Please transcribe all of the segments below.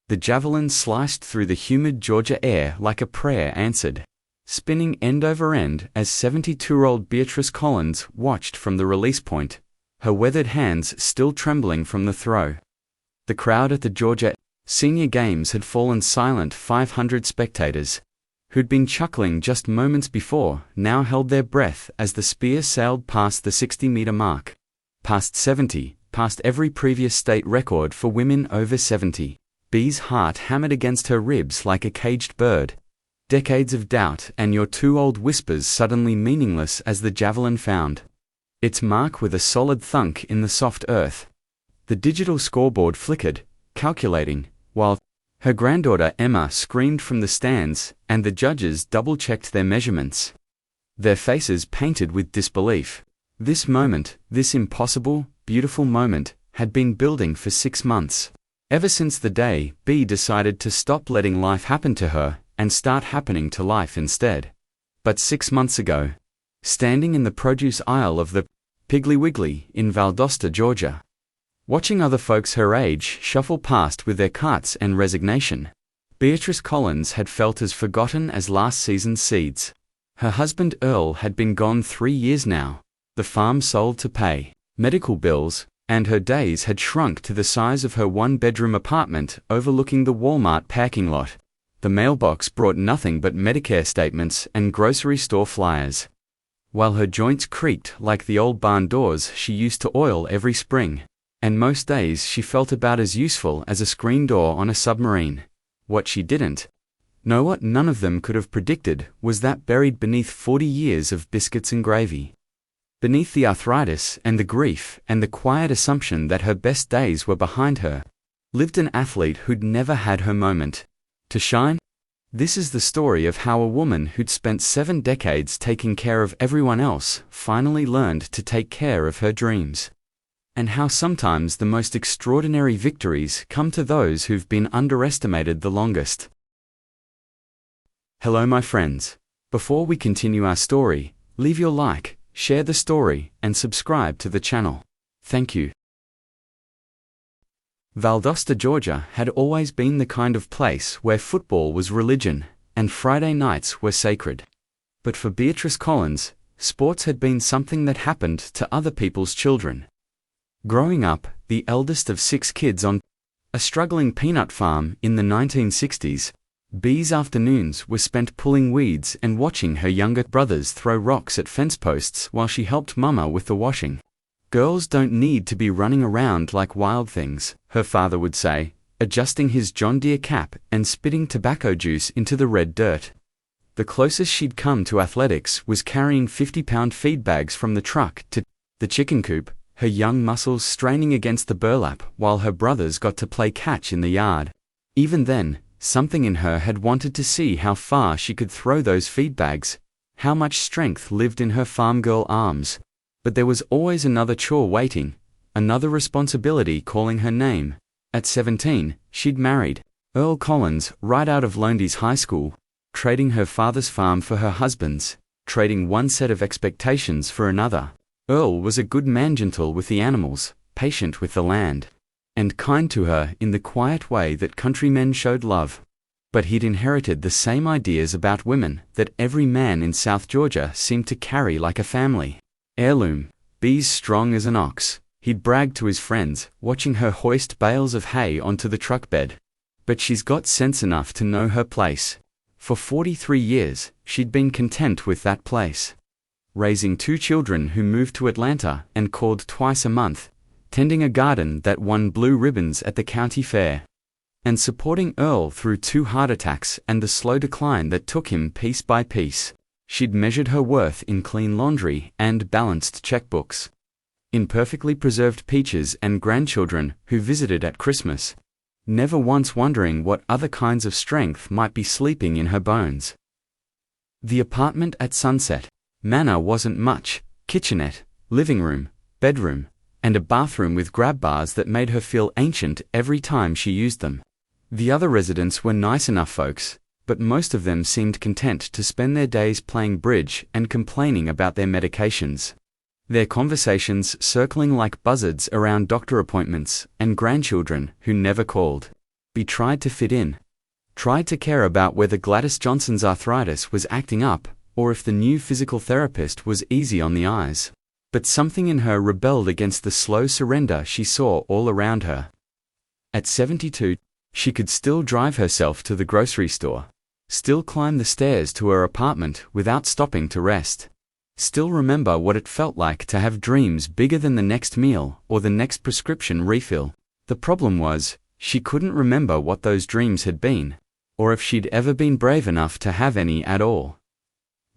The Javelin sliced through the humid Georgia air like a prayer answered, spinning end over end as 72-year-old Beatrice Collins watched from the release point, her weathered hands still trembling from the throw. The crowd at the Georgia Senior Games had fallen silent. 500 spectators, who'd been chuckling just moments before, now held their breath as the spear sailed past the 60-meter mark, past 70, past every previous state record for women over 70. Bee's heart hammered against her ribs like a caged bird. Decades of doubt and your too old whispers suddenly meaningless as the Javelin found its mark with a solid thunk in the soft earth. The digital scoreboard flickered, calculating, while her granddaughter Emma screamed from the stands, and the judges double-checked their measurements, their faces painted with disbelief. This moment, this impossible, beautiful moment, had been building for 6 months. Ever since the day Bee decided to stop letting life happen to her and start happening to life instead. But 6 months ago, standing in the produce aisle of the Piggly Wiggly in Valdosta, Georgia, watching other folks her age shuffle past with their carts and resignation, Beatrice Collins had felt as forgotten as last season's seeds. Her husband Earl had been gone 3 years now, the farm sold to pay medical bills, and her days had shrunk to the size of her one-bedroom apartment overlooking the Walmart parking lot. The mailbox brought nothing but Medicare statements and grocery store flyers, while her joints creaked like the old barn doors she used to oil every spring, and most days she felt about as useful as a screen door on a submarine. What she didn't know, what none of them could have predicted, was that buried beneath 40 years of biscuits and gravy, beneath the arthritis and the grief and the quiet assumption that her best days were behind her, lived an athlete who'd never had her moment to shine. This is the story of how a woman who'd spent 7 decades taking care of everyone else finally learned to take care of her dreams, and how sometimes the most extraordinary victories come to those who've been underestimated the longest. Hello my friends. Before we continue our story, leave your like, share the story, and subscribe to the channel. Thank you. Valdosta, Georgia had always been the kind of place where football was religion, and Friday nights were sacred. But for Beatrice Collins, sports had been something that happened to other people's children. Growing up, the eldest of 6 kids on a struggling peanut farm in the 1960s, Bee's afternoons were spent pulling weeds and watching her younger brothers throw rocks at fence posts while she helped Mama with the washing. "Girls don't need to be running around like wild things," her father would say, adjusting his John Deere cap and spitting tobacco juice into the red dirt. The closest she'd come to athletics was carrying 50-pound feed bags from the truck to the chicken coop, her young muscles straining against the burlap while her brothers got to play catch in the yard. Even then, something in her had wanted to see how far she could throw those feed bags, how much strength lived in her farm girl arms. But there was always another chore waiting, another responsibility calling her name. At 17, she'd married Earl Collins right out of Lowndes High School, trading her father's farm for her husband's, trading one set of expectations for another. Earl was a good man, gentle with the animals, patient with the land, and kind to her in the quiet way that countrymen showed love. But he'd inherited the same ideas about women that every man in South Georgia seemed to carry like a family heirloom. Bee's strong as an ox, he'd brag to his friends, watching her hoist bales of hay onto the truck bed. But she's got sense enough to know her place. For 43 years, she'd been content with that place, raising 2 children who moved to Atlanta and called twice a month, tending a garden that won blue ribbons at the county fair, and supporting Earl through 2 heart attacks and the slow decline that took him piece by piece. She'd measured her worth in clean laundry and balanced checkbooks, in perfectly preserved peaches and grandchildren who visited at Christmas, never once wondering what other kinds of strength might be sleeping in her bones. The apartment at Sunset Manor wasn't much: kitchenette, living room, bedroom, and a bathroom with grab bars that made her feel ancient every time she used them. The other residents were nice enough folks, but most of them seemed content to spend their days playing bridge and complaining about their medications, their conversations circling like buzzards around doctor appointments and grandchildren who never called. B tried to fit in. Tried to care about whether Gladys Johnson's arthritis was acting up, or if the new physical therapist was easy on the eyes. But something in her rebelled against the slow surrender she saw all around her. At 72, she could still drive herself to the grocery store, still climb the stairs to her apartment without stopping to rest, still remember what it felt like to have dreams bigger than the next meal or the next prescription refill. The problem was, she couldn't remember what those dreams had been, or if she'd ever been brave enough to have any at all.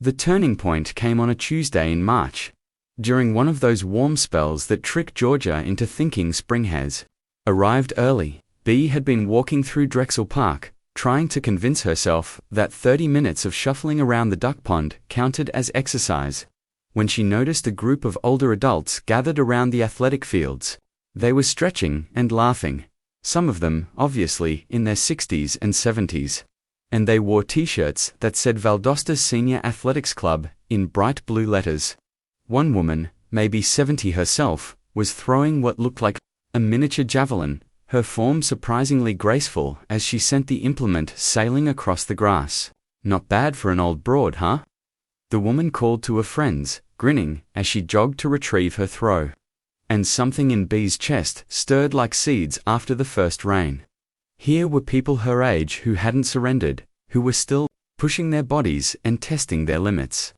The turning point came on a Tuesday in March, during one of those warm spells that trick Georgia into thinking spring has arrived early. B had been walking through Drexel Park, trying to convince herself that 30 minutes of shuffling around the duck pond counted as exercise, when she noticed a group of older adults gathered around the athletic fields. They were stretching and laughing, some of them, obviously, in their 60s and 70s. And they wore t-shirts that said Valdosta Senior Athletics Club in bright blue letters. One woman, maybe 70 herself, was throwing what looked like a miniature javelin, her form surprisingly graceful as she sent the implement sailing across the grass. Not bad for an old broad, huh? The woman called to her friends, grinning as she jogged to retrieve her throw. And something in B's chest stirred like seeds after the first rain. Here were people her age who hadn't surrendered, who were still pushing their bodies and testing their limits.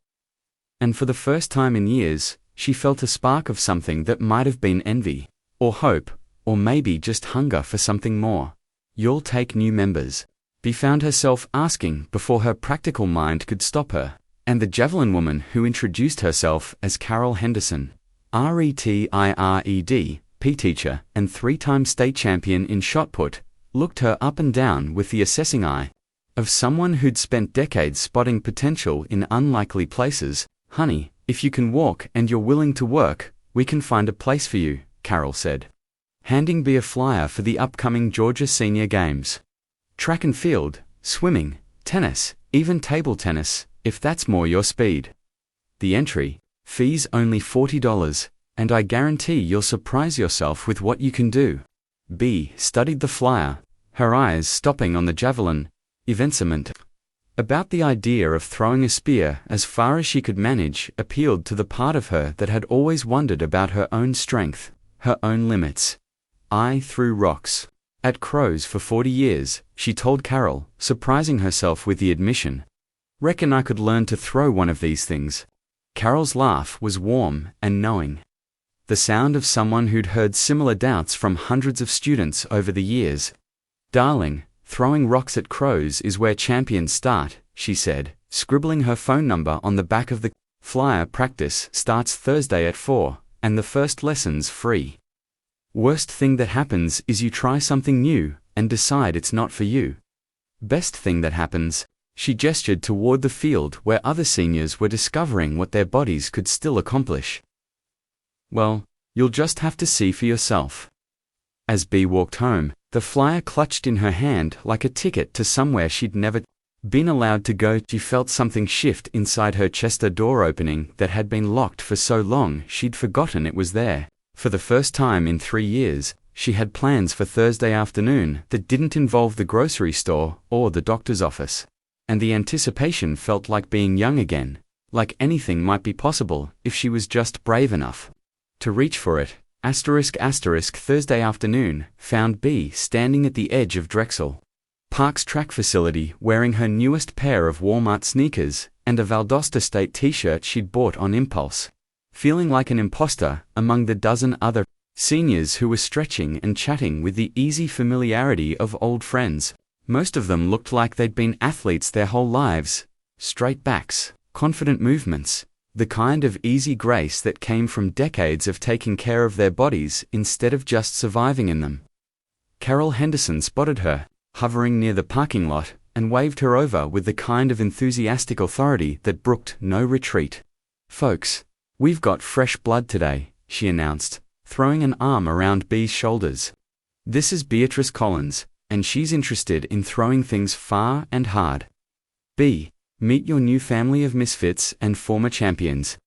And for the first time in years, she felt a spark of something that might have been envy, or hope, or maybe just hunger for something more. You'll take new members. B found herself asking before her practical mind could stop her, and the Javelin woman who introduced herself as Carol Henderson, retired, P teacher and 3-time state champion in shot put, looked her up and down with the assessing eye of someone who'd spent decades spotting potential in unlikely places. Honey, if you can walk and you're willing to work, we can find a place for you, Carol said, handing B a flyer for the upcoming Georgia Senior Games. Track and field, swimming, tennis, even table tennis, if that's more your speed. The entry fees only $40, and I guarantee you'll surprise yourself with what you can do. B studied the flyer, her eyes stopping on the javelin evincement. About the idea of throwing a spear as far as she could manage appealed to the part of her that had always wondered about her own strength, her own limits. I threw rocks at crows for 40 years, she told Carol, surprising herself with the admission. Reckon I could learn to throw one of these things. Carol's laugh was warm and knowing. The sound of someone who'd heard similar doubts from hundreds of students over the years. Darling, throwing rocks at crows is where champions start, she said, scribbling her phone number on the back of the flyer. Practice starts Thursday at 4, and the first lesson's free. Worst thing that happens is you try something new and decide it's not for you. Best thing that happens, she gestured toward the field where other seniors were discovering what their bodies could still accomplish. Well, you'll just have to see for yourself. As B walked home, the flyer clutched in her hand like a ticket to somewhere she'd never been allowed to go. She felt something shift inside her chest, a door opening that had been locked for so long she'd forgotten it was there. For the first time in 3 years, she had plans for Thursday afternoon that didn't involve the grocery store or the doctor's office. And the anticipation felt like being young again, like anything might be possible if she was just brave enough to reach for it. Thursday afternoon found B standing at the edge of Drexel Park's track facility wearing her newest pair of Walmart sneakers and a Valdosta State t-shirt she'd bought on impulse, feeling like an imposter among the dozen other seniors who were stretching and chatting with the easy familiarity of old friends. Most of them looked like they'd been athletes their whole lives. Straight backs, confident movements, the kind of easy grace that came from decades of taking care of their bodies instead of just surviving in them. Carol Henderson spotted her, hovering near the parking lot, and waved her over with the kind of enthusiastic authority that brooked no retreat. Folks, we've got fresh blood today, she announced, throwing an arm around B's shoulders. This is Beatrice Collins, and she's interested in throwing things far and hard. B, meet your new family of misfits and former champions.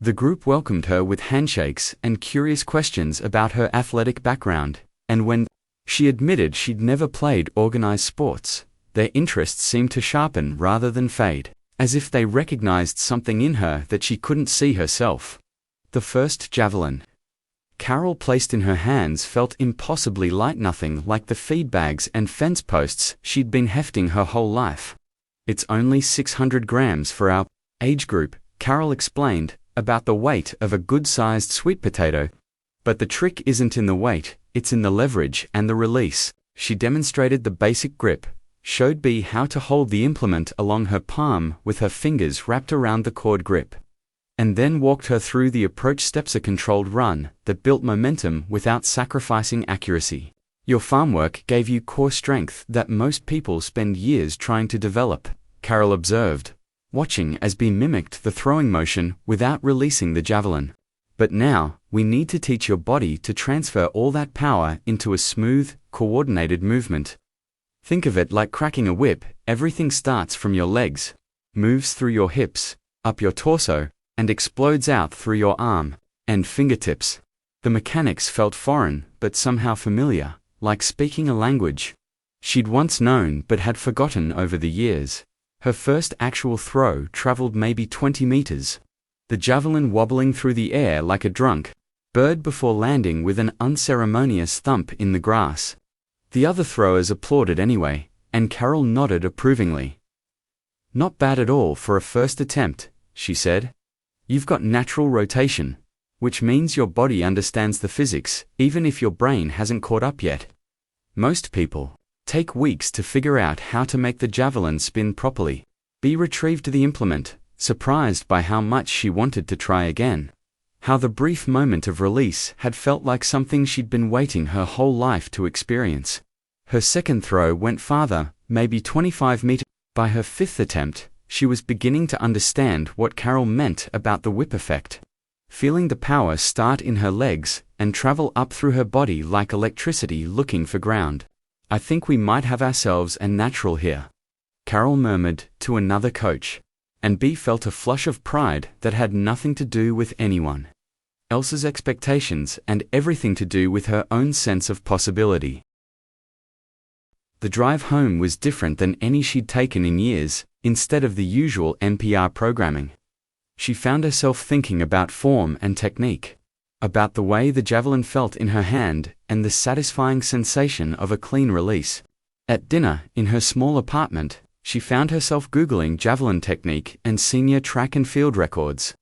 The group welcomed her with handshakes and curious questions about her athletic background, and when She admitted she'd never played organized sports. Their interests seemed to sharpen rather than fade, as if they recognized something in her that she couldn't see herself. The first javelin Carol placed in her hands felt impossibly light, nothing like the feed bags and fence posts she'd been hefting her whole life. "It's only 600 grams for our age group," Carol explained, "about the weight of a good-sized sweet potato. But the trick isn't in the weight, it's in the leverage and the release." She demonstrated the basic grip, showed Bea how to hold the implement along her palm with her fingers wrapped around the cord grip, and then walked her through the approach steps, a controlled run that built momentum without sacrificing accuracy. "Your farm work gave you core strength that most people spend years trying to develop," Carol observed, watching as Bea mimicked the throwing motion without releasing the javelin. "But now, we need to teach your body to transfer all that power into a smooth, coordinated movement. Think of it like cracking a whip. Everything starts from your legs, moves through your hips, up your torso, and explodes out through your arm and fingertips." The mechanics felt foreign but somehow familiar, like speaking a language she'd once known but had forgotten over the years. Her first actual throw traveled maybe 20 meters, the javelin wobbling through the air like a drunk bird before landing with an unceremonious thump in the grass. The other throwers applauded anyway, and Carol nodded approvingly. "Not bad at all for a first attempt," she said. "You've got natural rotation, which means your body understands the physics, even if your brain hasn't caught up yet. Most people take weeks to figure out how to make the javelin spin properly." Bea retrieved the implement, surprised by how much she wanted to try again. How the brief moment of release had felt like something she'd been waiting her whole life to experience. Her second throw went farther, maybe 25 meters. By her fifth attempt, she was beginning to understand what Carol meant about the whip effect, feeling the power start in her legs and travel up through her body like electricity looking for ground. "I think we might have ourselves a natural here," Carol murmured to another coach, and Bea felt a flush of pride that had nothing to do with anyone else's expectations and everything to do with her own sense of possibility. The drive home was different than any she'd taken in years. Instead of the usual NPR programming, she found herself thinking about form and technique, about the way the javelin felt in her hand and the satisfying sensation of a clean release. At dinner, in her small apartment, she found herself Googling javelin technique and senior track and field records,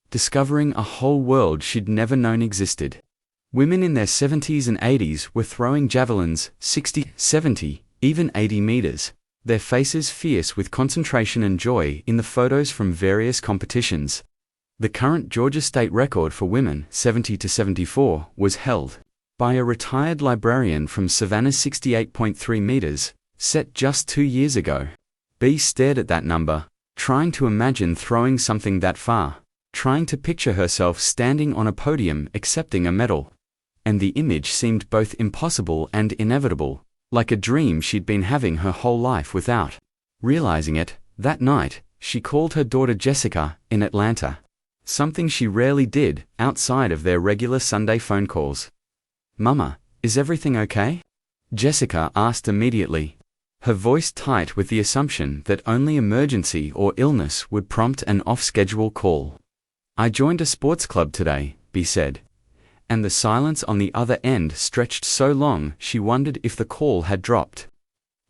discovering a whole world she'd never known existed. Women in their 70s and 80s were throwing javelins 60, 70, even 80 meters, their faces fierce with concentration and joy in the photos from various competitions. The current Georgia state record for women, 70 to 74, was held by a retired librarian from Savannah's 68.3 meters, set just 2 years ago. Bea stared at that number, trying to imagine throwing something that far, trying to picture herself standing on a podium accepting a medal. And the image seemed both impossible and inevitable, like a dream she'd been having her whole life without realizing it. That night, she called her daughter Jessica in Atlanta, something she rarely did outside of their regular Sunday phone calls. "Mama, is everything okay?" Jessica asked immediately, her voice tight with the assumption that only emergency or illness would prompt an off-schedule call. "I joined a sports club today," Bea said, and the silence on the other end stretched so long she wondered if the call had dropped.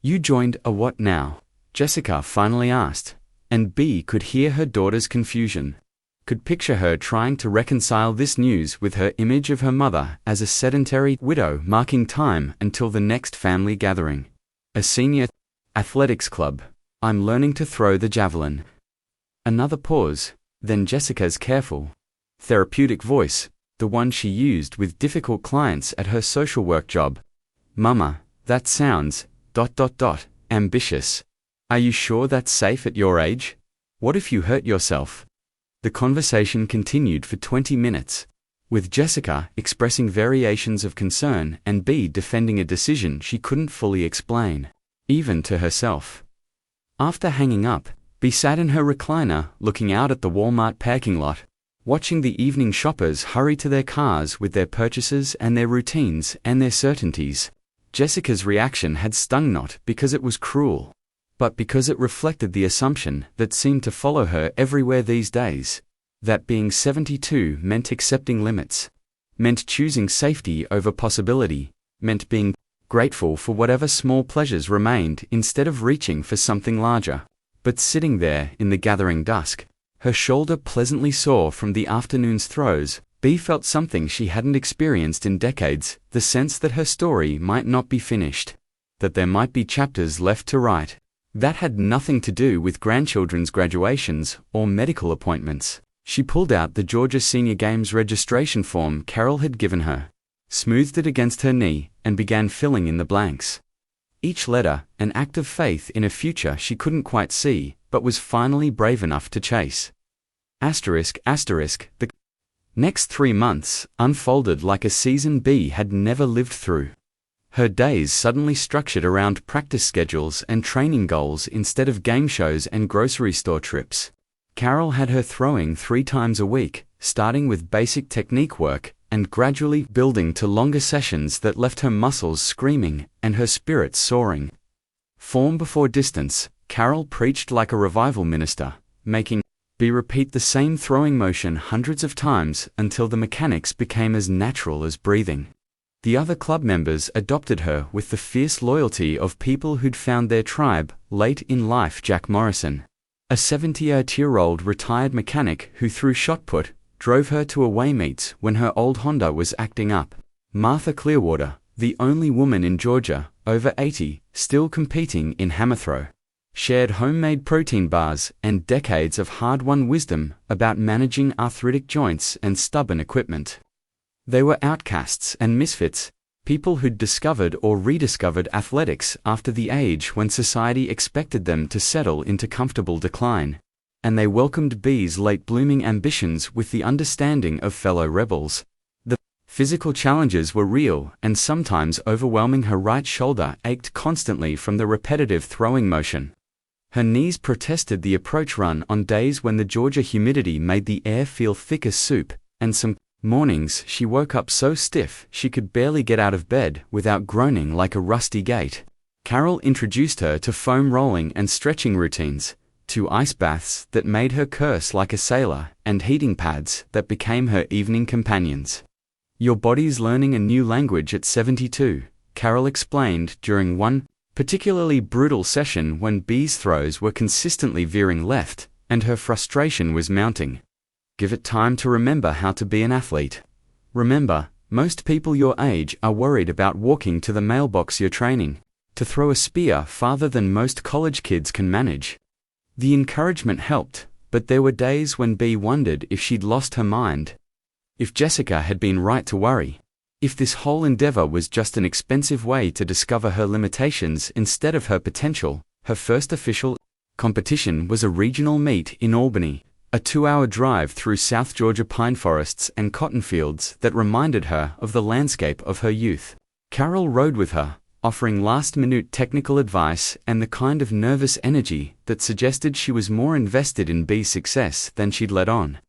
"You joined a what now?" Jessica finally asked, and Bea could hear her daughter's confusion, could picture her trying to reconcile this news with her image of her mother as a sedentary widow marking time until the next family gathering. "A senior athletics club. I'm learning to throw the javelin." Another pause, then Jessica's careful, therapeutic voice, the one she used with difficult clients at her social work job. "Mama, that sounds ... ambitious. Are you sure that's safe at your age? What if you hurt yourself?" The conversation continued for 20 minutes, with Jessica expressing variations of concern and Bea defending a decision she couldn't fully explain, even to herself. After hanging up, Bea sat in her recliner looking out at the Walmart parking lot, watching the evening shoppers hurry to their cars with their purchases and their routines and their certainties. Jessica's reaction had stung not because it was cruel, but because it reflected the assumption that seemed to follow her everywhere these days, that being 72 meant accepting limits, meant choosing safety over possibility, meant being grateful for whatever small pleasures remained instead of reaching for something larger. But sitting there in the gathering dusk, her shoulder pleasantly sore from the afternoon's throws, Bea felt something she hadn't experienced in decades, the sense that her story might not be finished, that there might be chapters left to write. That had nothing to do with grandchildren's graduations or medical appointments. She pulled out the Georgia Senior Games registration form Carol had given her, smoothed it against her knee, and began filling in the blanks. Each letter, an act of faith in a future she couldn't quite see, but was finally brave enough to chase. The next 3 months unfolded like a season Bea had never lived through. Her days suddenly structured around practice schedules and training goals instead of game shows and grocery store trips. Carol had her throwing 3 times a week, starting with basic technique work and gradually building to longer sessions that left her muscles screaming and her spirits soaring. Form before distance, Carol preached like a revival minister, making Bea repeat the same throwing motion hundreds of times until the mechanics became as natural as breathing. The other club members adopted her with the fierce loyalty of people who'd found their tribe late in life. Jack Morrison, a 78-year-old retired mechanic who threw shot put, drove her to away meets when her old Honda was acting up. Martha Clearwater, the only woman in Georgia, over 80, still competing in hammer throw, shared homemade protein bars and decades of hard-won wisdom about managing arthritic joints and stubborn equipment. They were outcasts and misfits, people who'd discovered or rediscovered athletics after the age when society expected them to settle into comfortable decline, and they welcomed Bea's late-blooming ambitions with the understanding of fellow rebels. The physical challenges were real and sometimes overwhelming. Her right shoulder ached constantly from the repetitive throwing motion. Her knees protested the approach run on days when the Georgia humidity made the air feel thick as soup, and some mornings she woke up so stiff she could barely get out of bed without groaning like a rusty gate. Carol introduced her to foam rolling and stretching routines, to ice baths that made her curse like a sailor, and heating pads that became her evening companions. "Your body's learning a new language at 72, Carol explained during one particularly brutal session when Bea's throws were consistently veering left, and her frustration was mounting. Give it time to remember how to be an athlete. Remember, most people your age are worried about walking to the mailbox you're training, to throw a spear farther than most college kids can manage." The encouragement helped, but there were days when Bea wondered if she'd lost her mind. If Jessica had been right to worry. If this whole endeavor was just an expensive way to discover her limitations instead of her potential. Her first official competition was a regional meet in Albany, a 2-hour drive through South Georgia pine forests and cotton fields that reminded her of the landscape of her youth. Carol rode with her, offering last-minute technical advice and the kind of nervous energy that suggested she was more invested in Bea's success than she'd let on.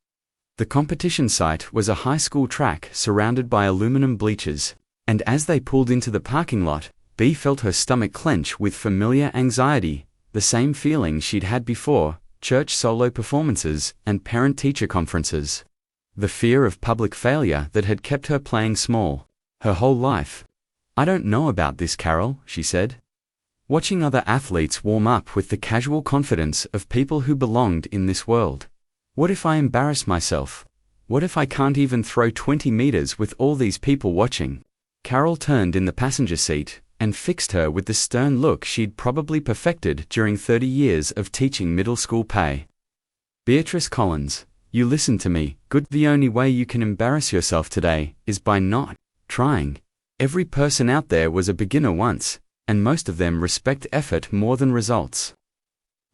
The competition site was a high school track surrounded by aluminum bleachers, and as they pulled into the parking lot, Bea felt her stomach clench with familiar anxiety, the same feeling she'd had before, church solo performances and parent-teacher conferences. The fear of public failure that had kept her playing small her whole life. "I don't know about this, Carol," she said. Watching other athletes warm up with the casual confidence of people who belonged in this world. What if I embarrass myself? What if I can't even throw 20 meters with all these people watching? Carol turned in the passenger seat and fixed her with the stern look she'd probably perfected during 30 years of teaching middle school pay. "Beatrice Collins, you listen to me, good. The only way you can embarrass yourself today is by not trying. Every person out there was a beginner once, and most of them respect effort more than results."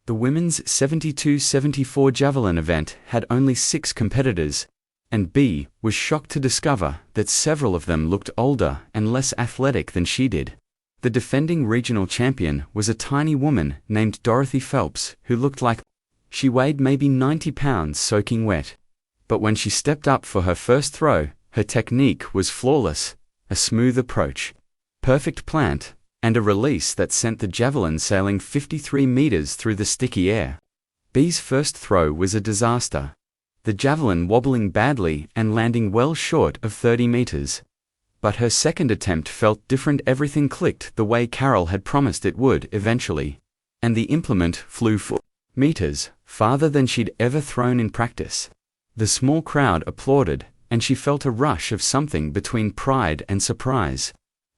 The women's 72-74 Javelin event had only 6 competitors, and Bea was shocked to discover that several of them looked older and less athletic than she did. The defending regional champion was a tiny woman named Dorothy Phelps who looked like she weighed maybe 90 pounds soaking wet. But when she stepped up for her first throw, her technique was flawless, a smooth approach, perfect plant, and a release that sent the javelin sailing 53 meters through the sticky air. Bee's first throw was a disaster. The javelin wobbling badly and landing well short of 30 meters. But her second attempt felt different. Everything clicked the way Carol had promised it would eventually, and the implement flew 4 meters farther than she'd ever thrown in practice. The small crowd applauded, and she felt a rush of something between pride and surprise.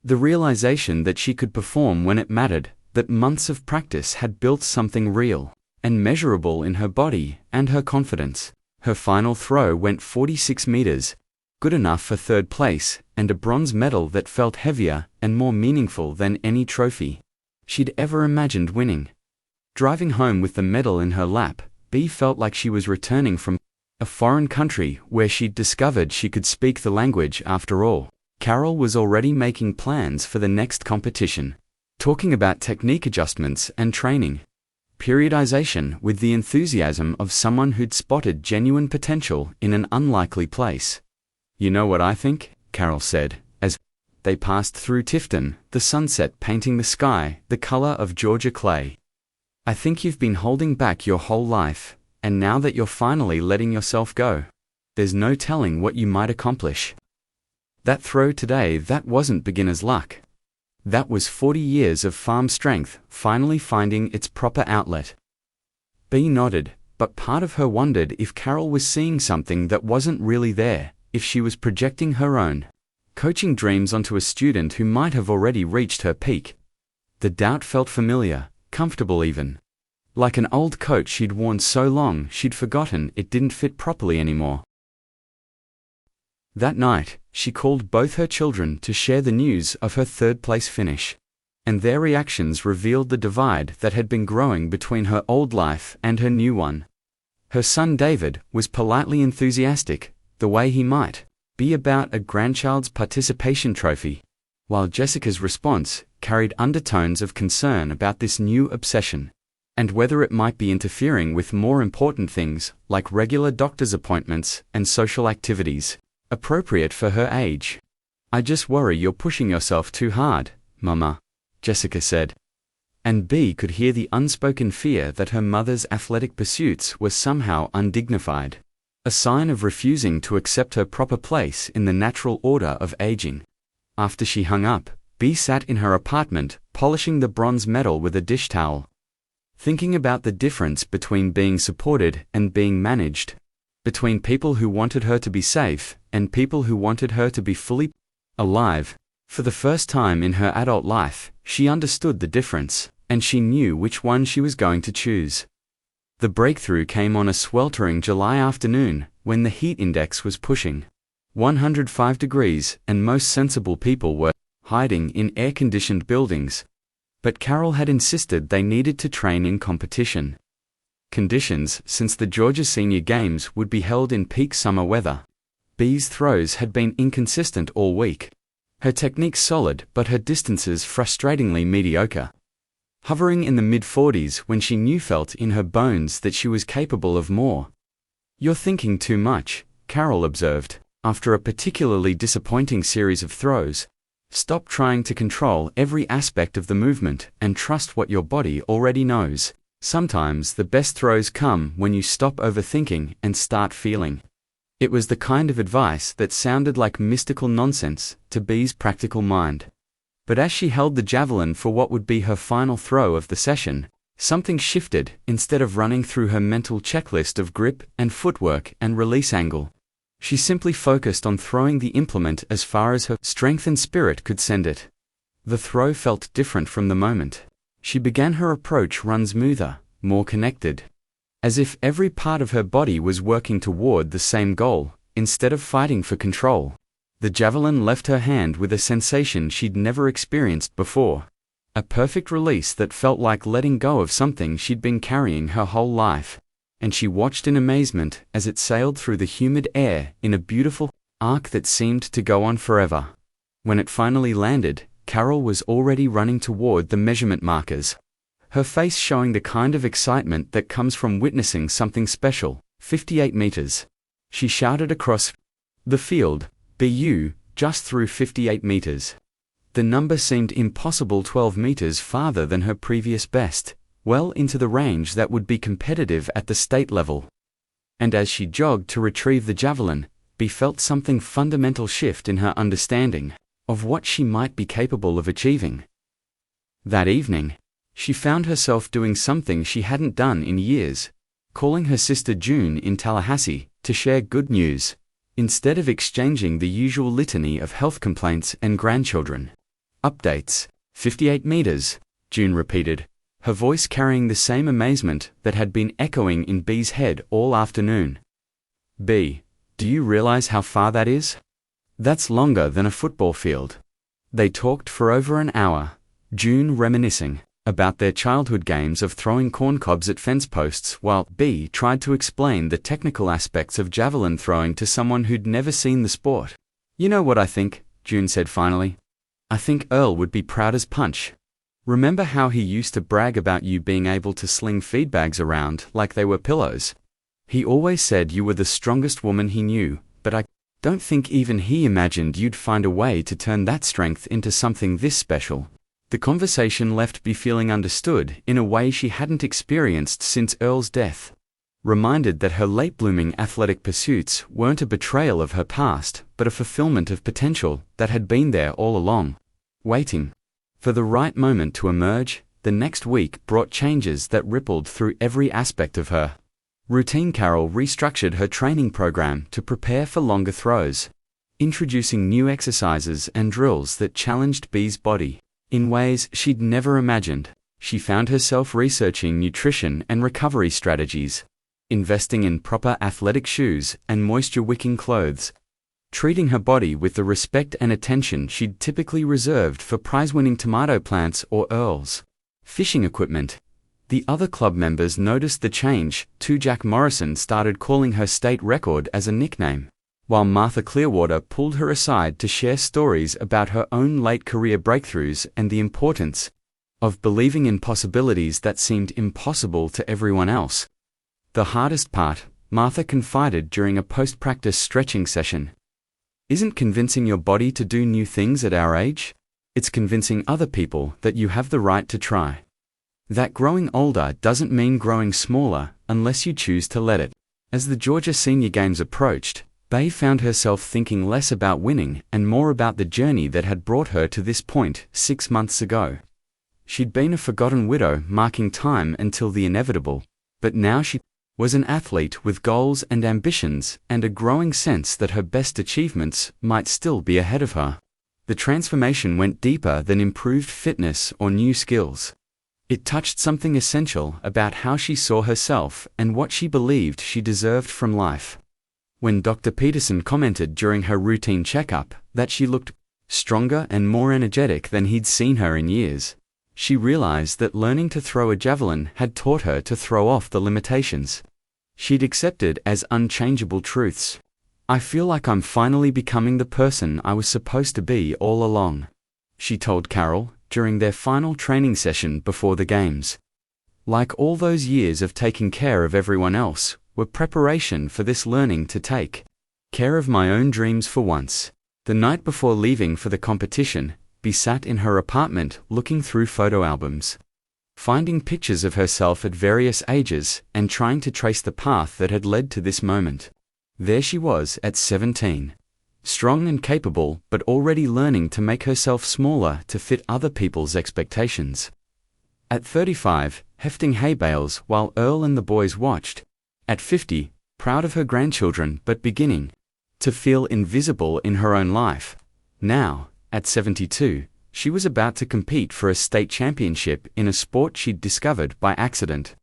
The realization that she could perform when it mattered, that months of practice had built something real and measurable in her body and her confidence. Her final throw went 46 meters, good enough for third place and a bronze medal that felt heavier and more meaningful than any trophy she'd ever imagined winning. Driving home with the medal in her lap, Bea felt like she was returning from a foreign country where she'd discovered she could speak the language after all. Carol was already making plans for the next competition, talking about technique adjustments and training. Periodization with the enthusiasm of someone who'd spotted genuine potential in an unlikely place. "You know what I think?" Carol said, as they passed through Tifton, the sunset painting the sky the color of Georgia clay. "I think you've been holding back your whole life, and now that you're finally letting yourself go, there's no telling what you might accomplish." That throw today, that wasn't beginner's luck. That was 40 years of farm strength finally finding its proper outlet. Bea nodded, but part of her wondered if Carol was seeing something that wasn't really there, if she was projecting her own coaching dreams onto a student who might have already reached her peak. The doubt felt familiar, comfortable even. Like an old coat she'd worn so long she'd forgotten it didn't fit properly anymore. That night, she called both her children to share the news of her third-place finish, and their reactions revealed the divide that had been growing between her old life and her new one. Her son David was politely enthusiastic, the way he might be about a grandchild's participation trophy, while Jessica's response carried undertones of concern about this new obsession, and whether it might be interfering with more important things like regular doctor's appointments and social activities appropriate for her age. "I just worry you're pushing yourself too hard, Mama," Jessica said. And Bea could hear the unspoken fear that her mother's athletic pursuits were somehow undignified, a sign of refusing to accept her proper place in the natural order of aging. After she hung up, Bea sat in her apartment, polishing the bronze medal with a dish towel, thinking about the difference between being supported and being managed, between people who wanted her to be safe and people who wanted her to be fully alive. For the first time in her adult life, she understood the difference, and she knew which one she was going to choose. The breakthrough came on a sweltering July afternoon, when the heat index was pushing 105 degrees and most sensible people were hiding in air-conditioned buildings. But Carol had insisted they needed to train in competition conditions, since the Georgia Senior Games would be held in peak summer weather. Bea's throws had been inconsistent all week. Her technique solid, but her distances frustratingly mediocre. Hovering in the mid-40s when she felt in her bones that she was capable of more. "You're thinking too much," Carol observed, after a particularly disappointing series of throws. "Stop trying to control every aspect of the movement and trust what your body already knows. Sometimes the best throws come when you stop overthinking and start feeling." It was the kind of advice that sounded like mystical nonsense to Bea's practical mind. But as she held the javelin for what would be her final throw of the session, something shifted. Instead of running through her mental checklist of grip and footwork and release angle, she simply focused on throwing the implement as far as her strength and spirit could send it. The throw felt different from the moment she began. Her approach run smoother, more connected, as if every part of her body was working toward the same goal, instead of fighting for control. The javelin left her hand with a sensation she'd never experienced before, a perfect release that felt like letting go of something she'd been carrying her whole life, and she watched in amazement as it sailed through the humid air in a beautiful arc that seemed to go on forever. When it finally landed, Carol was already running toward the measurement markers, her face showing the kind of excitement that comes from witnessing something special. 58 meters. She shouted across the field, "BU, just through 58 meters." The number seemed impossible, 12 meters farther than her previous best, well into the range that would be competitive at the state level. And as she jogged to retrieve the javelin, Bea felt something fundamental shift in her understanding of what she might be capable of achieving. That evening, she found herself doing something she hadn't done in years, calling her sister June in Tallahassee to share good news, instead of exchanging the usual litany of health complaints and grandchildren. Updates. 58 meters, June repeated, her voice carrying the same amazement that had been echoing in Bea's head all afternoon. Bea, do you realize how far that is? That's longer than a football field. They talked for over an hour, June reminiscing about their childhood games of throwing corncobs at fence posts while Bea tried to explain the technical aspects of javelin throwing to someone who'd never seen the sport. You know what I think, June said finally. I think Earl would be proud as punch. Remember how he used to brag about you being able to sling feed bags around like they were pillows? He always said you were the strongest woman he knew, but I don't think even he imagined you'd find a way to turn that strength into something this special. The conversation left Bea feeling understood in a way she hadn't experienced since Earl's death. Reminded that her late-blooming athletic pursuits weren't a betrayal of her past, but a fulfillment of potential that had been there all along, waiting for the right moment to emerge. The next week brought changes that rippled through every aspect of her routine. Carol restructured her training program to prepare for longer throws, introducing new exercises and drills that challenged Bea's body in ways she'd never imagined. She found herself researching nutrition and recovery strategies, investing in proper athletic shoes and moisture-wicking clothes, treating her body with the respect and attention she'd typically reserved for prize-winning tomato plants or Earl's fishing equipment. The other club members noticed the change, too. Jack Morrison started calling her state record as a nickname, while Martha Clearwater pulled her aside to share stories about her own late career breakthroughs and the importance of believing in possibilities that seemed impossible to everyone else. The hardest part, Martha confided during a post-practice stretching session, isn't convincing your body to do new things at our age. It's convincing other people that you have the right to try. That growing older doesn't mean growing smaller unless you choose to let it. As the Georgia Senior Games approached, Bea found herself thinking less about winning and more about the journey that had brought her to this point 6 months ago. She'd been a forgotten widow, marking time until the inevitable, but now she was an athlete with goals and ambitions and a growing sense that her best achievements might still be ahead of her. The transformation went deeper than improved fitness or new skills. It touched something essential about how she saw herself and what she believed she deserved from life. When Dr. Peterson commented during her routine checkup that she looked stronger and more energetic than he'd seen her in years, she realized that learning to throw a javelin had taught her to throw off the limitations she'd accepted as unchangeable truths. I feel like I'm finally becoming the person I was supposed to be all along, she told Carol during their final training session before the games. Like all those years of taking care of everyone else, were preparation for this learning to take care of my own dreams for once. The night before leaving for the competition, Bea sat in her apartment looking through photo albums, finding pictures of herself at various ages and trying to trace the path that had led to this moment. There she was at 17, strong and capable, but already learning to make herself smaller to fit other people's expectations. At 35, hefting hay bales while Earl and the boys watched. At 50, proud of her grandchildren but beginning to feel invisible in her own life. Now, at 72, she was about to compete for a state championship in a sport she'd discovered by accident.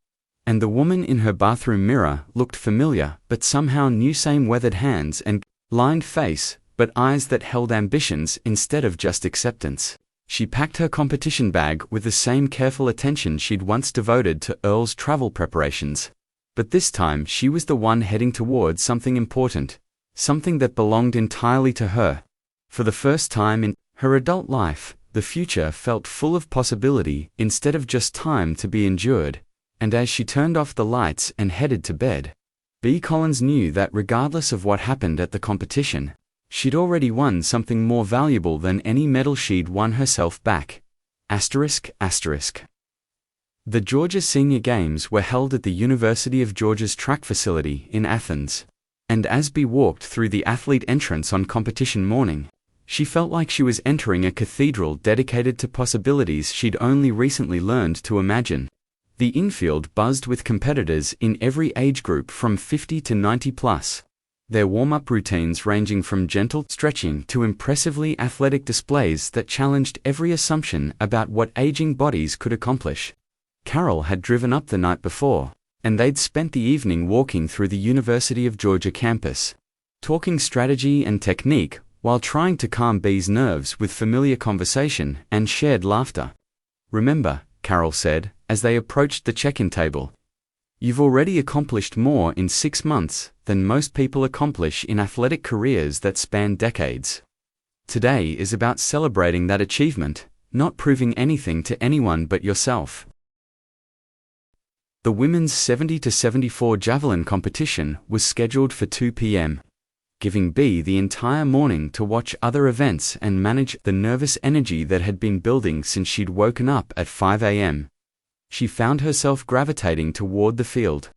And the woman in her bathroom mirror looked familiar but somehow knew. Same weathered hands and lined face, but eyes that held ambitions instead of just acceptance. She packed her competition bag with the same careful attention she'd once devoted to Earl's travel preparations. But this time she was the one heading towards something important, something that belonged entirely to her. For the first time in her adult life, the future felt full of possibility instead of just time to be endured. And as she turned off the lights and headed to bed, Bea Collins knew that regardless of what happened at the competition, She'd already won something more valuable than any medal she'd won herself back. ****. The Georgia Senior Games were held at the University of Georgia's track facility in Athens. And as Bea walked through the athlete entrance on competition morning, she felt like she was entering a cathedral dedicated to possibilities she'd only recently learned to imagine. The infield buzzed with competitors in every age group from 50 to 90 plus. Their warm-up routines ranging from gentle stretching to impressively athletic displays that challenged every assumption about what aging bodies could accomplish. Carol had driven up the night before, and they'd spent the evening walking through the University of Georgia campus, talking strategy and technique while trying to calm Bea's nerves with familiar conversation and shared laughter. "Remember," Carol said, as they approached the check-in table, "you've already accomplished more in 6 months than most people accomplish in athletic careers that span decades. Today is about celebrating that achievement, not proving anything to anyone but yourself." The women's 70 to 74 Javelin competition was scheduled for 2 p.m., giving Bea the entire morning to watch other events and manage the nervous energy that had been building since she'd woken up at 5 a.m. She found herself gravitating toward the field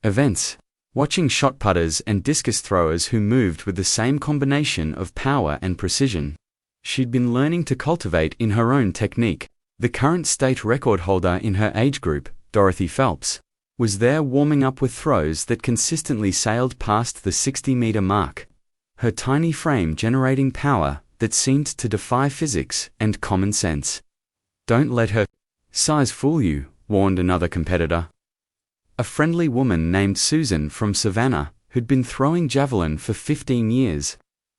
events, watching shot putters and discus throwers who moved with the same combination of power and precision she'd been learning to cultivate in her own technique. The current state record holder in her age group, Dorothy Phelps, was there warming up with throws that consistently sailed past the 60-meter mark, her tiny frame generating power that seemed to defy physics and common sense. "Don't let her size fool you," warned another competitor. A friendly woman named Susan from Savannah, who'd been throwing javelin for 15 years.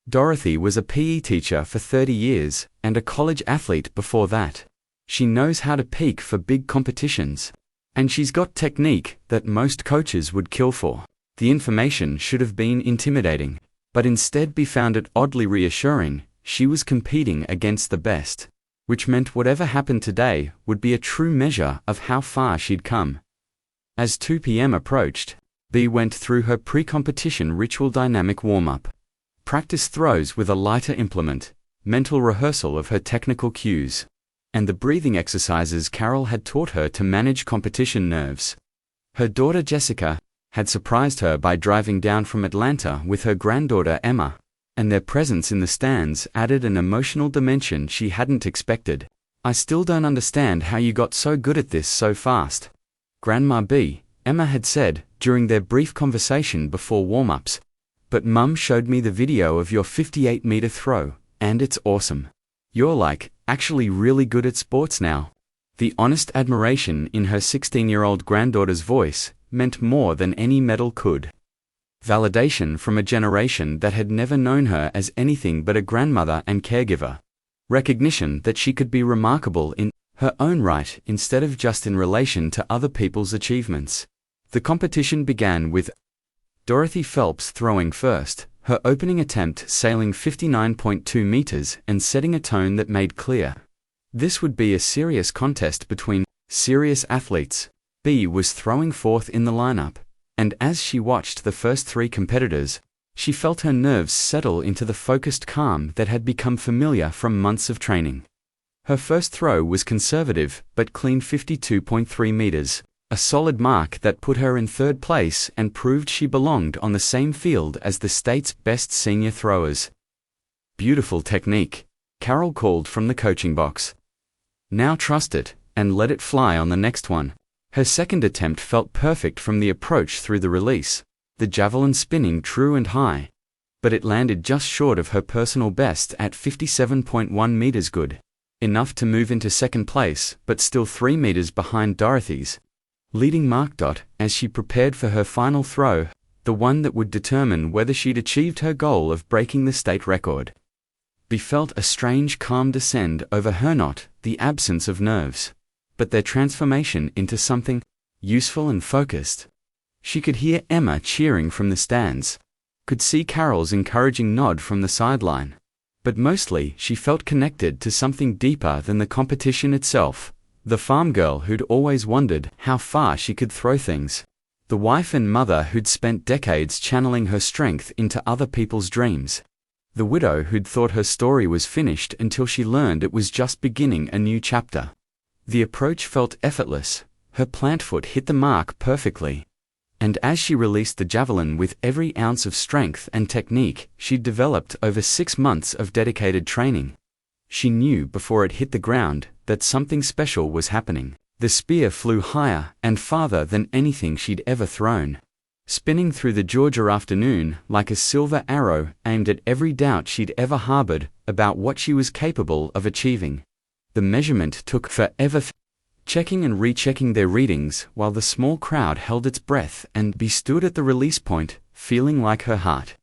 Dorothy was a PE teacher for 30 years and a college athlete before that. "She knows how to peak for big competitions. And she's got technique that most coaches would kill for." The information should have been intimidating, but instead Bea found it oddly reassuring. She was competing against the best, which meant whatever happened today would be a true measure of how far she'd come. As 2 p.m. approached, Bea went through her pre-competition ritual dynamic warm-up, practice throws with a lighter implement, mental rehearsal of her technical cues, and the breathing exercises Carol had taught her to manage competition nerves. Her daughter Jessica had surprised her by driving down from Atlanta with her granddaughter Emma, and their presence in the stands added an emotional dimension she hadn't expected. "I still don't understand how you got so good at this so fast, Grandma Bea," Emma had said during their brief conversation before warm-ups. "But Mum showed me the video of your 58-meter throw, and it's awesome. You're actually really good at sports now." The honest admiration in her 16-year-old granddaughter's voice meant more than any medal could. Validation from a generation that had never known her as anything but a grandmother and caregiver. Recognition that she could be remarkable in her own right instead of just in relation to other people's achievements. The competition began with Dorothy Phelps throwing first, her opening attempt sailing 59.2 meters and setting a tone that made clear this would be a serious contest between serious athletes. Bea was throwing fourth in the lineup, and as she watched the first 3 competitors, she felt her nerves settle into the focused calm that had become familiar from months of training. Her first throw was conservative but clean 52.3 meters, a solid mark that put her in 3rd place and proved she belonged on the same field as the state's best senior throwers. "Beautiful technique," Carol called from the coaching box. "Now trust it, and let it fly on the next one." Her second attempt felt perfect from the approach through the release, the javelin spinning true and high. But it landed just short of her personal best at 57.1 meters good, enough to move into 2nd place but still 3 meters behind Dorothy's leading mark. As she prepared for her final throw, the one that would determine whether she'd achieved her goal of breaking the state record, Bea felt a strange calm descend over her, not the absence of nerves, but their transformation into something useful and focused. She could hear Emma cheering from the stands, could see Carol's encouraging nod from the sideline, but mostly she felt connected to something deeper than the competition itself. The farm girl who'd always wondered how far she could throw things. The wife and mother who'd spent decades channeling her strength into other people's dreams. The widow who'd thought her story was finished until she learned it was just beginning a new chapter. The approach felt effortless, her plant foot hit the mark perfectly. And as she released the javelin with every ounce of strength and technique she'd developed over 6 months of dedicated training, she knew before it hit the ground that something special was happening. The spear flew higher and farther than anything she'd ever thrown, spinning through the Georgia afternoon like a silver arrow aimed at every doubt she'd ever harbored about what she was capable of achieving. The measurement took forever, checking and rechecking their readings while the small crowd held its breath and Bea stood at the release point, feeling like her heart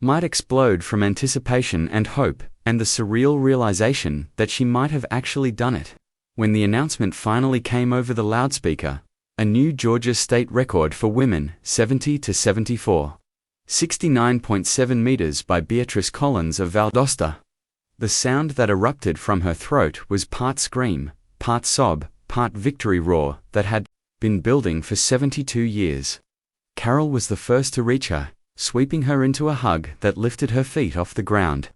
might explode from anticipation and hope and the surreal realization that she might have actually done it. When the announcement finally came over the loudspeaker, a new Georgia state record for women, 70 to 74. 69.7 meters by Beatrice Collins of Valdosta. The sound that erupted from her throat was part scream, part sob, part victory roar that had been building for 72 years. Carol was the first to reach her, sweeping her into a hug that lifted her feet off the ground,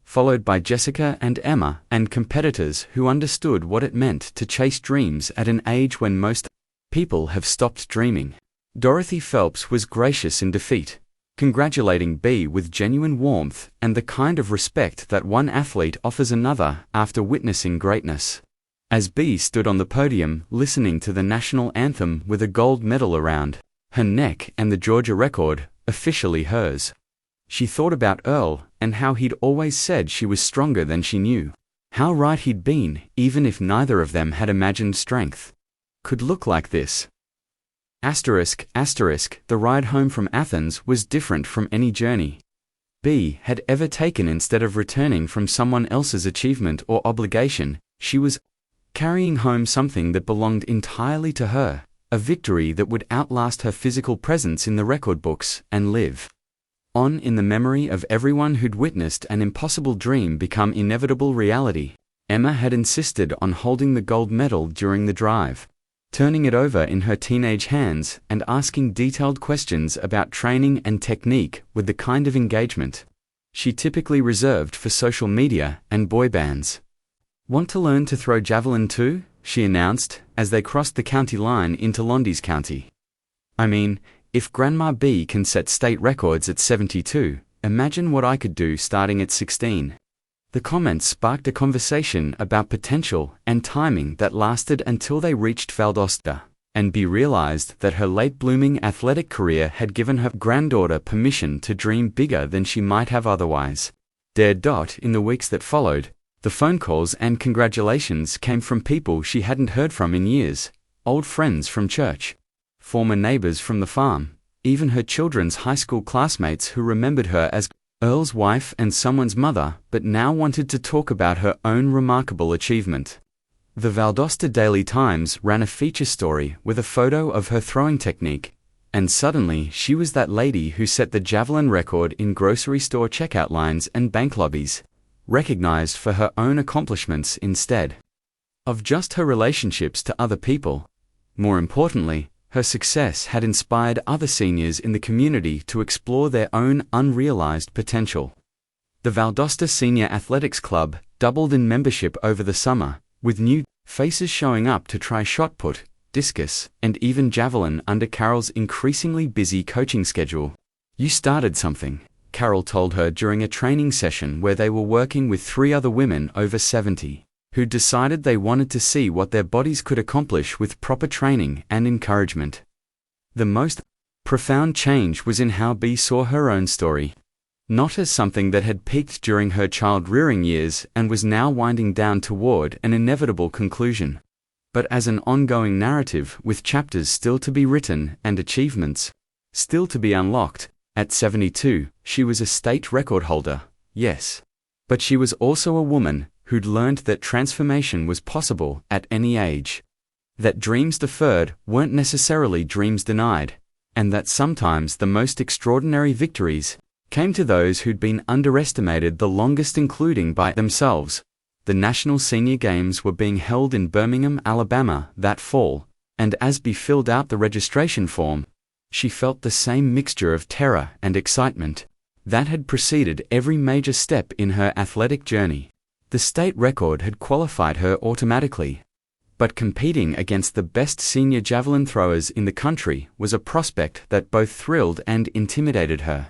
followed by Jessica and Emma and competitors who understood what it meant to chase dreams at an age when most people have stopped dreaming. Dorothy Phelps was gracious in defeat, congratulating Bea with genuine warmth and the kind of respect that one athlete offers another after witnessing greatness. As Bea stood on the podium listening to the national anthem with a gold medal around her neck and the Georgia record officially hers, she thought about Earl and how he'd always said she was stronger than she knew. How right he'd been, even if neither of them had imagined strength could look like this. The ride home from Athens was different from any journey Bea had ever taken. Instead of returning from someone else's achievement or obligation, she was carrying home something that belonged entirely to her, a victory that would outlast her physical presence in the record books and live on in the memory of everyone who'd witnessed an impossible dream become inevitable reality. Emma had insisted on holding the gold medal during the drive, turning it over in her teenage hands and asking detailed questions about training and technique with the kind of engagement she typically reserved for social media and boy bands. "Want to learn to throw javelin too?" she announced as they crossed the county line into Lundy's County. "I mean, if Grandma Bea can set state records at 72, imagine what I could do starting at 16. The comments sparked a conversation about potential and timing that lasted until they reached Valdosta, and Bea realized that her late-blooming athletic career had given her granddaughter permission to dream bigger than she might have otherwise dared. In the weeks that followed, the phone calls and congratulations came from people she hadn't heard from in years, old friends from church, former neighbors from the farm, even her children's high school classmates who remembered her as Earl's wife and someone's mother, but now wanted to talk about her own remarkable achievement. The Valdosta Daily Times ran a feature story with a photo of her throwing technique, and suddenly she was that lady who set the javelin record in grocery store checkout lines and bank lobbies, recognized for her own accomplishments instead of just her relationships to other people. More importantly, her success had inspired other seniors in the community to explore their own unrealized potential. The Valdosta Senior Athletics Club doubled in membership over the summer, with new faces showing up to try shot put, discus, and even javelin under Carol's increasingly busy coaching schedule. "You started something," Carol told her during a training session where they were working with 3 other women over 70. Who decided they wanted to see what their bodies could accomplish with proper training and encouragement. The most profound change was in how Bea saw her own story, not as something that had peaked during her child-rearing years and was now winding down toward an inevitable conclusion, but as an ongoing narrative with chapters still to be written and achievements still to be unlocked. At 72, she was a state record holder, yes, but she was also a woman who'd learned that transformation was possible at any age, that dreams deferred weren't necessarily dreams denied, and that sometimes the most extraordinary victories came to those who'd been underestimated the longest, including by themselves. The National Senior Games were being held in Birmingham, Alabama that fall, and as Bea filled out the registration form, she felt the same mixture of terror and excitement. that had preceded every major step in her athletic journey. The state record had qualified her automatically, but competing against the best senior javelin throwers in the country was a prospect that both thrilled and intimidated her.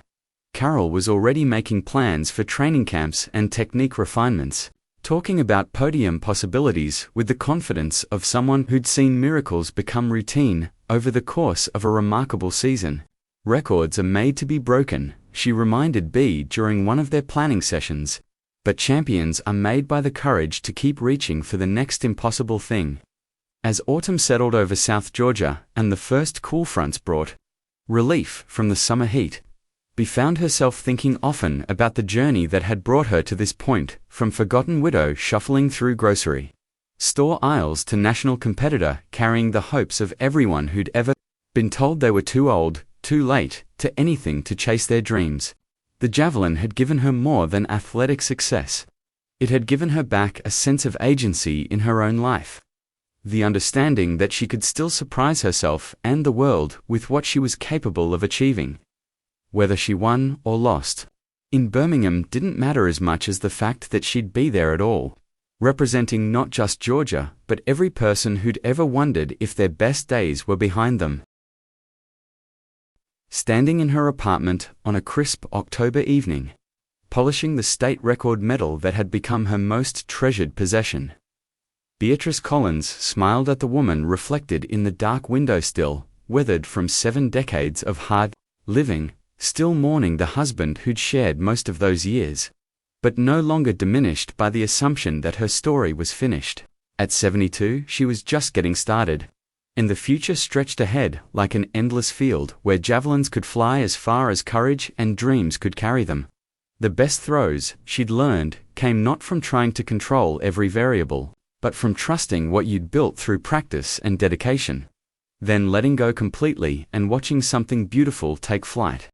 Carol was already making plans for training camps and technique refinements, talking about podium possibilities with the confidence of someone who'd seen miracles become routine over the course of a remarkable season. Records are made to be broken, she reminded B during one of their planning sessions, but champions are made by the courage to keep reaching for the next impossible thing. As autumn settled over South Georgia and the first cool fronts brought relief from the summer heat, Bea found herself thinking often about the journey that had brought her to this point, from forgotten widow shuffling through grocery store aisles to national competitor carrying the hopes of everyone who'd ever been told they were too old, too late, to anything to chase their dreams. The javelin had given her more than athletic success. It had given her back a sense of agency in her own life. The understanding that she could still surprise herself and the world with what she was capable of achieving. Whether she won or lost in Birmingham didn't matter as much as the fact that she'd be there at all, representing not just Georgia, but every person who'd ever wondered if their best days were behind them. Standing in her apartment on a crisp October evening, polishing the state record medal that had become her most treasured possession, Beatrice Collins smiled at the woman reflected in the dark windowsill, weathered from 7 decades of hard living, still mourning the husband who'd shared most of those years, but no longer diminished by the assumption that her story was finished. At 72, she was just getting started, and the future stretched ahead like an endless field where javelins could fly as far as courage and dreams could carry them. The best throws, she'd learned, came not from trying to control every variable, but from trusting what you'd built through practice and dedication, then letting go completely and watching something beautiful take flight.